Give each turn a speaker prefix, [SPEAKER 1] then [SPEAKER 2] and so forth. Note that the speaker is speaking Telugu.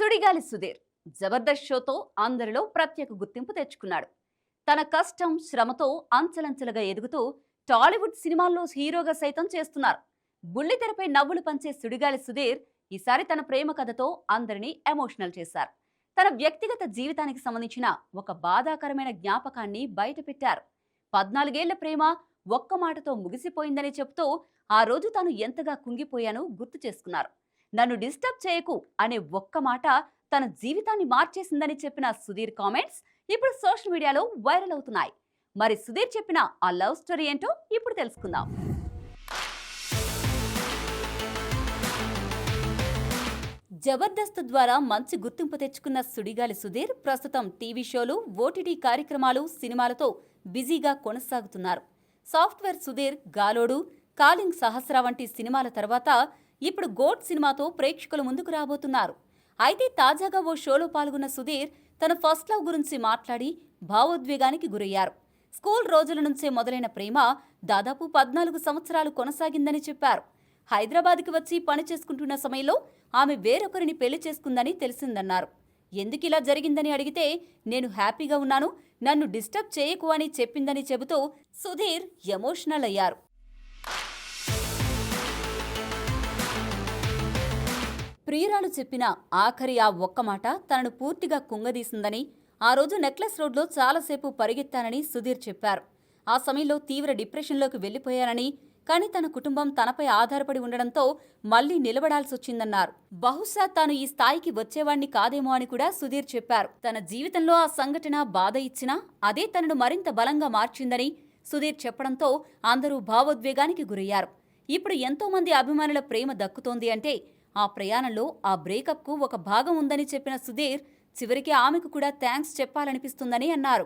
[SPEAKER 1] సుడిగాలి సుధీర్ జబర్దస్త్ షోతో అందరిలో ప్రత్యేక గుర్తింపు తెచ్చుకున్నాడు. తన కష్టం శ్రమతో అంచెలంచెలుగా ఎదుగుతూ టాలీవుడ్ సినిమాల్లో హీరోగా సైతం చేస్తున్నారు. బుల్లితెరపై నవ్వులు పంచే సుడిగాలి సుధీర్ ఈసారి తన ప్రేమ కథతో అందరినీ ఎమోషనల్ చేశారు. తన వ్యక్తిగత జీవితానికి సంబంధించిన ఒక బాధాకరమైన జ్ఞాపకాన్ని బయటపెట్టారు. 14 ఏళ్ల ప్రేమ ఒక్క మాటతో ముగిసిపోయిందని చెప్తూ ఆ రోజు తాను ఎంతగా కుంగిపోయానో గుర్తు చేసుకున్నారు. నన్ను డిస్టర్బ్ చేయకు అనే ఒక్క మాట తన జీవితాన్ని మార్చేసిందని చెప్పిన సుధీర్ కామెంట్స్ ఇప్పుడు సోషల్ మీడియాలో వైరల్ అవుతున్నాయి. మరి సుధీర్ చెప్పిన ఆ లవ్ స్టోరీ ఏంటో ఇప్పుడు తెలుసుకుందాం. జబర్దస్త్ ద్వారా మంచి గుర్తింపు తెచ్చుకున్న సుడిగాలి సుధీర్ ప్రస్తుతం టీవీ షోలు, ఓటీటీ కార్యక్రమాలు, సినిమాలతో బిజీగా కొనసాగుతున్నారు. సాఫ్ట్వేర్ సుధీర్, గాలోడు, కాలింగ్ సహస్ర వంటి సినిమాల తర్వాత ఇప్పుడు గోట్ సినిమాతో ప్రేక్షకుల ముందుకు రాబోతున్నారు. అయితే తాజాగా ఓ షోలో పాల్గొన్న సుధీర్ తన ఫస్ట్ లవ్ గురించి మాట్లాడి భావోద్వేగానికి గురయ్యారు. స్కూల్ రోజుల నుంచే మొదలైన ప్రేమ దాదాపు 14 సంవత్సరాలు కొనసాగిందని చెప్పారు. హైదరాబాద్కి వచ్చి పని చేసుకుంటున్న సమయంలో ఆమె వేరొకరిని పెళ్లి చేసుకుందని తెలిసిందన్నారు. ఎందుకిలా జరిగిందని అడిగితే నేను హ్యాపీగా ఉన్నాను, నన్ను డిస్టర్బ్ చేయకు అని చెప్పిందని చెబుతూ సుధీర్ ఎమోషనల్ అయ్యారు. ప్రియురాలు చెప్పిన ఆఖరి ఆ ఒక్క మాట తనను పూర్తిగా కుంగదీసిందని, ఆ రోజు నెక్లెస్ రోడ్లో చాలాసేపు పరిగెత్తానని సుధీర్ చెప్పారు. ఆ సమయంలో తీవ్ర డిప్రెషన్లోకి వెళ్లిపోయానని, కానీ తన కుటుంబం తనపై ఆధారపడి ఉండడంతో మళ్లీ నిలబడాల్సొచ్చిందన్నారు. బహుశా తాను ఈ స్థాయికి వచ్చేవాణ్ణి కాదేమో అని కూడా సుధీర్ చెప్పారు. తన జీవితంలో ఆ సంఘటన బాధ ఇచ్చినా అదే తనను మరింత బలంగా మార్చిందని సుధీర్ చెప్పడంతో అందరూ భావోద్వేగానికి గురయ్యారు. ఇప్పుడు ఎంతోమంది అభిమానుల ప్రేమ దక్కుతోంది అంటే ఆ ప్రయాణంలో ఆ బ్రేకప్కు ఒక భాగం ఉందని చెప్పిన సుధీర్ చివరికి ఆమెకు కూడా థ్యాంక్స్ చెప్పాలనిపిస్తుందని అన్నారు.